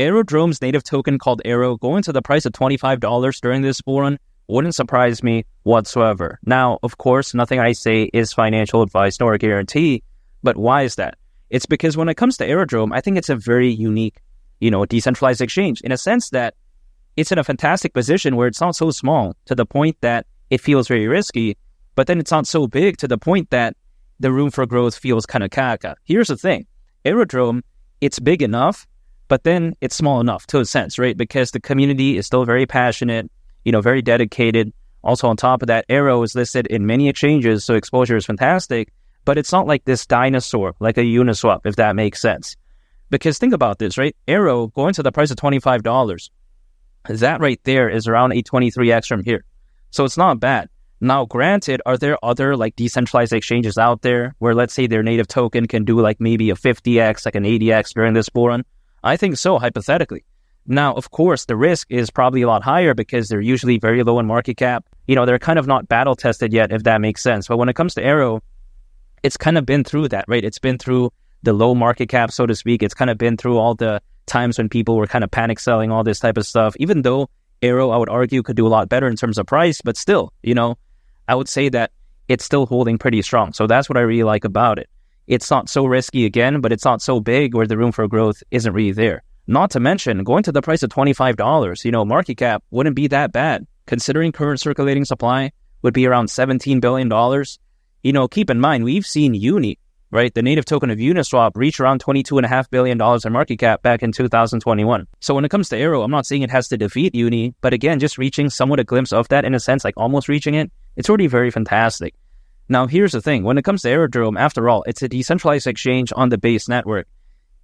Aerodrome's native token called AERO going to the price of $25 during this bull run wouldn't surprise me whatsoever. Now, of course, nothing I say is financial advice nor a guarantee, but why is that? It's because when it comes to Aerodrome, I think it's a very unique, decentralized exchange in a sense that it's in a fantastic position where it's not so small to the point that it feels very risky, but then it's not so big to the point that the room for growth feels kind of caca. Here's the thing. Aerodrome, it's big enough, but then it's small enough to a sense, right? Because the community is still very passionate, very dedicated. Also on top of that, AERO is listed in many exchanges, so exposure is fantastic, but it's not like this dinosaur, like a Uniswap, if that makes sense. Because think about this, right? AERO going to the price of $25. That right there is around a 23x from here. So it's not bad. Now, granted, are there other like decentralized exchanges out there where let's say their native token can do like maybe a 50x, like an 80x during this bull run? I think so, hypothetically. Now, of course, the risk is probably a lot higher because they're usually very low in market cap. They're kind of not battle tested yet, if that makes sense. But when it comes to AERO, it's kind of been through that, right? It's been through the low market cap, so to speak. It's kind of been through all the times when people were kind of panic selling, all this type of stuff. Even though AERO, I would argue, could do a lot better in terms of price, but still, I would say that it's still holding pretty strong. So that's what I really like about it. It's not so risky again, but it's not so big where the room for growth isn't really there. Not to mention, going to the price of $25, market cap wouldn't be that bad. Considering current circulating supply would be around $17 billion. Keep in mind, we've seen Uni, right, the native token of Uniswap, reach around $22.5 billion in market cap back in 2021. So when it comes to AERO, I'm not saying it has to defeat Uni, but again, just reaching somewhat a glimpse of that in a sense, like almost reaching it, it's already very fantastic. Now, here's the thing. When it comes to Aerodrome, after all, it's a decentralized exchange on the base network.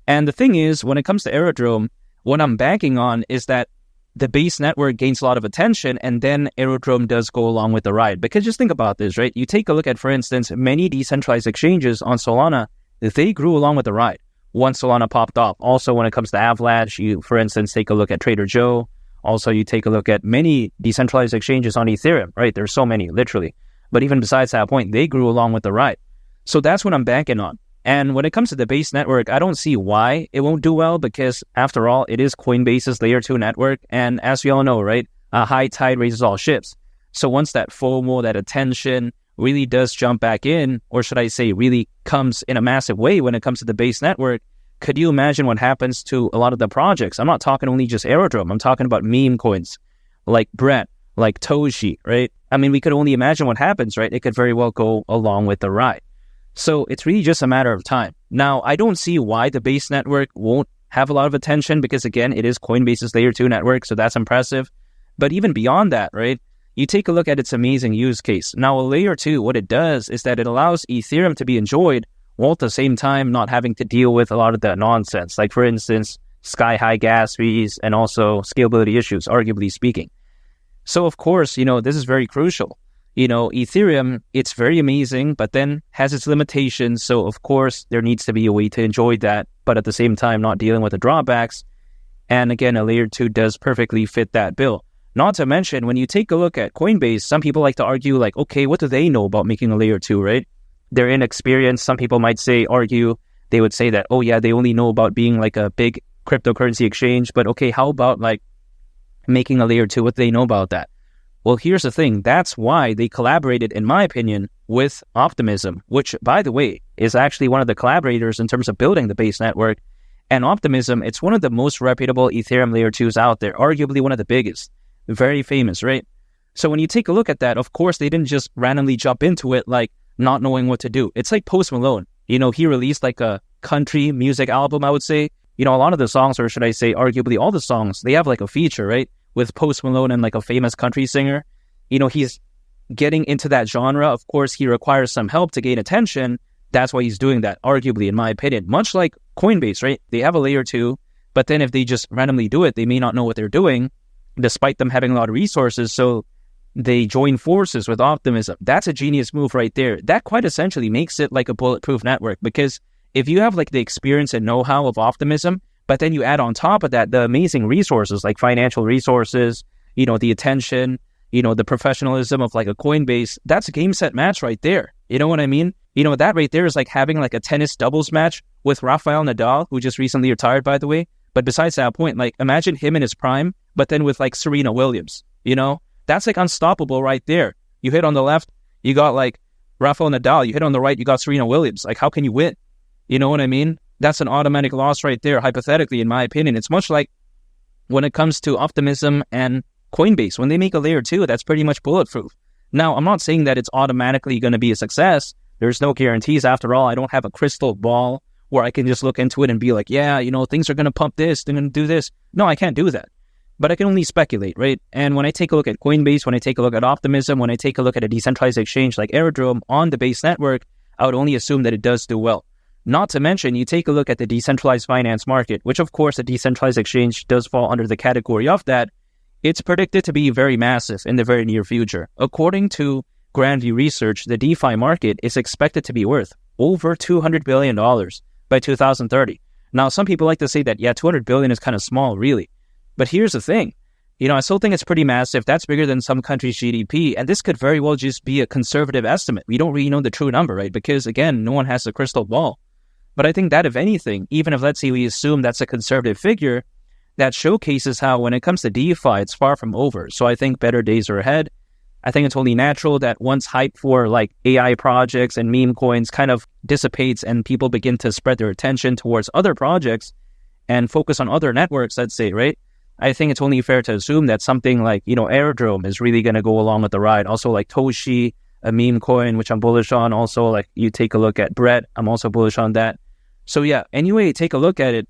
And the thing is, when it comes to Aerodrome, what I'm banking on is that the base network gains a lot of attention and then Aerodrome does go along with the ride. Because just think about this, right? You take a look at, for instance, many decentralized exchanges on Solana, they grew along with the ride once Solana popped off. Also, when it comes to Avalanche, you, for instance, take a look at Trader Joe. Also, you take a look at many decentralized exchanges on Ethereum, right? There's so many, literally. But even besides that point, they grew along with the ride. So that's what I'm banking on. And when it comes to the base network, I don't see why it won't do well because, after all, it is Coinbase's Layer 2 network. And as we all know, right, a high tide raises all ships. So once that FOMO, that attention really does jump back in, or should I say really comes in a massive way when it comes to the base network, could you imagine what happens to a lot of the projects? I'm not talking only just Aerodrome. I'm talking about meme coins like Brent, like Toshi, right? I mean, we could only imagine what happens, right? It could very well go along with the ride. So it's really just a matter of time. Now, I don't see why the base network won't have a lot of attention because, again, it is Coinbase's Layer 2 network, so that's impressive. But even beyond that, right, you take a look at its amazing use case. Now, a Layer 2, what it does is that it allows Ethereum to be enjoyed while at the same time not having to deal with a lot of the nonsense. Like, for instance, sky-high gas fees and also scalability issues, arguably speaking. So, of course, this is very crucial. Ethereum, it's very amazing, but then has its limitations. So, of course, there needs to be a way to enjoy that, but at the same time, not dealing with the drawbacks. And again, a Layer 2 does perfectly fit that bill. Not to mention, when you take a look at Coinbase, some people like to argue, like, okay, what do they know about making a Layer 2, right? They're inexperienced. Some people might they would say that, oh yeah, they only know about being like a big cryptocurrency exchange. But okay, how about like making a Layer 2? What do they know about that? Well, here's the thing. That's why they collaborated, in my opinion, with Optimism, which, by the way, is actually one of the collaborators in terms of building the base network. And Optimism, it's one of the most reputable Ethereum Layer 2s out there, arguably one of the biggest. Very famous, right? So when you take a look at that, of course, they didn't just randomly jump into it like not knowing what to do. It's like Post Malone. He released like a country music album, I would say. A lot of the songs, or should I say arguably all the songs, they have like a feature, right? With Post Malone and like a famous country singer. He's getting into that genre. Of course, he requires some help to gain attention. That's why he's doing that, arguably, in my opinion. Much like Coinbase, right? They have a Layer 2, but then if they just randomly do it, they may not know what they're doing, despite them having a lot of resources. So they join forces with Optimism. That's a genius move right there. That quite essentially makes it like a bulletproof network, because if you have like the experience and know-how of Optimism, but then you add on top of that the amazing resources like financial resources, the attention, the professionalism of like a Coinbase, that's a game set match right there. You know what I mean? That right there is like having like a tennis doubles match with Rafael Nadal, who just recently retired, by the way. But besides that point, like imagine him in his prime, but then with like Serena Williams, that's like unstoppable right there. You hit on the left, you got like Rafael Nadal. You hit on the right, you got Serena Williams. Like, how can you win? You know what I mean? That's an automatic loss right there, hypothetically, in my opinion. It's much like when it comes to Optimism and Coinbase. When they make a layer 2, that's pretty much bulletproof. Now, I'm not saying that it's automatically going to be a success. There's no guarantees. After all, I don't have a crystal ball where I can just look into it and be like, yeah, things are going to pump this, they're going to do this. No, I can't do that. But I can only speculate, right? And when I take a look at Coinbase, when I take a look at Optimism, when I take a look at a decentralized exchange like Aerodrome on the Base network, I would only assume that it does do well. Not to mention, you take a look at the decentralized finance market, which of course a decentralized exchange does fall under the category of that. It's predicted to be very massive in the very near future. According to Grandview Research, the DeFi market is expected to be worth over $200 billion by 2030. Now, some people like to say that, yeah, $200 billion is kind of small, really. But here's the thing. I still think it's pretty massive. That's bigger than some countries' GDP. And this could very well just be a conservative estimate. We don't really know the true number, right? Because, again, no one has a crystal ball. But I think that, if anything, even if, let's say, we assume that's a conservative figure, that showcases how when it comes to DeFi, it's far from over. So I think better days are ahead. I think it's only natural that once hype for like AI projects and meme coins kind of dissipates and people begin to spread their attention towards other projects and focus on other networks, let's say, right? I think it's only fair to assume that something like, Aerodrome is really going to go along with the ride. Also like Toshi, a meme coin, which I'm bullish on. Also, like you take a look at Brett, I'm also bullish on that. So yeah, anyway, take a look at it.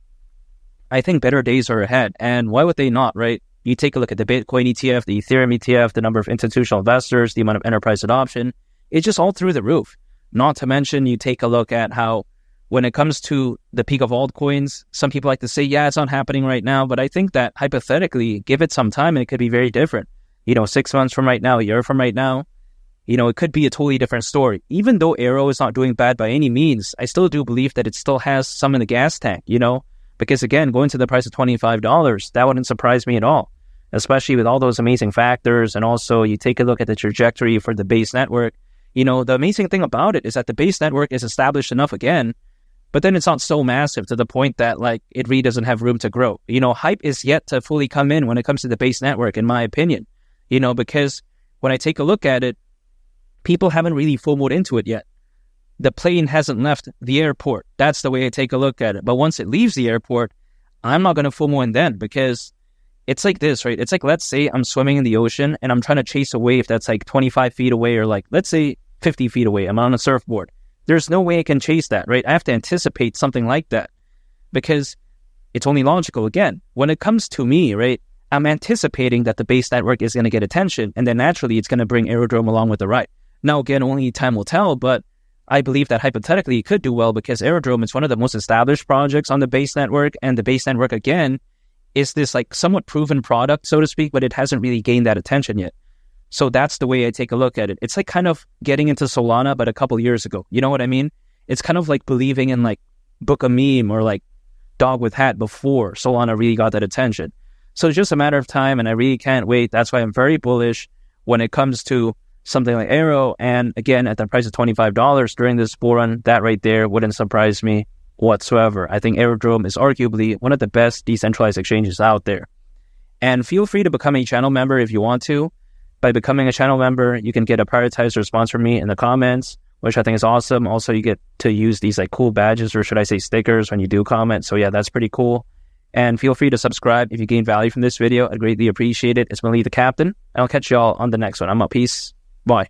I think better days are ahead. And why would they not, right? You take a look at the Bitcoin ETF, the Ethereum ETF, the number of institutional investors, the amount of enterprise adoption. It's just all through the roof. Not to mention, you take a look at how when it comes to the peak of altcoins, some people like to say, yeah, it's not happening right now. But I think that hypothetically, give it some time and it could be very different. 6 months from right now, a year from right now, it could be a totally different story. Even though AERO is not doing bad by any means, I still do believe that it still has some in the gas tank, Because again, going to the price of $25, that wouldn't surprise me at all, especially with all those amazing factors. And also you take a look at the trajectory for the Base network. The amazing thing about it is that the Base network is established enough again, but then it's not so massive to the point that like it really doesn't have room to grow. Hype is yet to fully come in when it comes to the Base network, in my opinion, because when I take a look at it, people haven't really FOMO'd into it yet. The plane hasn't left the airport. That's the way I take a look at it. But once it leaves the airport, I'm not going to FOMO in then, because it's like this, right? It's like, let's say I'm swimming in the ocean and I'm trying to chase a wave that's like 25 feet away or like, let's say 50 feet away. I'm on a surfboard. There's no way I can chase that, right? I have to anticipate something like that because it's only logical. Again, when it comes to me, right, I'm anticipating that the Base network is going to get attention, and then naturally it's going to bring Aerodrome along with the ride. Now, again, only time will tell, but I believe that hypothetically it could do well because Aerodrome is one of the most established projects on the Base network, and the Base network, again, is this like somewhat proven product, so to speak, but it hasn't really gained that attention yet. So that's the way I take a look at it. It's like kind of getting into Solana, but a couple years ago. You know what I mean? It's kind of like believing in like Book a Meme or like Dog with Hat before Solana really got that attention. So it's just a matter of time, and I really can't wait. That's why I'm very bullish when it comes to something like AERO. And again, at the price of $25 during this bull run, that right there wouldn't surprise me whatsoever. I think Aerodrome is arguably one of the best decentralized exchanges out there. And feel free to become a channel member if you want to. By becoming a channel member, you can get a prioritized response from me in the comments, which I think is awesome. Also, you get to use these like cool badges, or should I say stickers, when you do comment. So yeah, that's pretty cool. And feel free to subscribe if you gain value from this video. I'd greatly appreciate it. It's Malik the Captain, and I'll catch y'all on the next one. I'm out. Peace. Bye.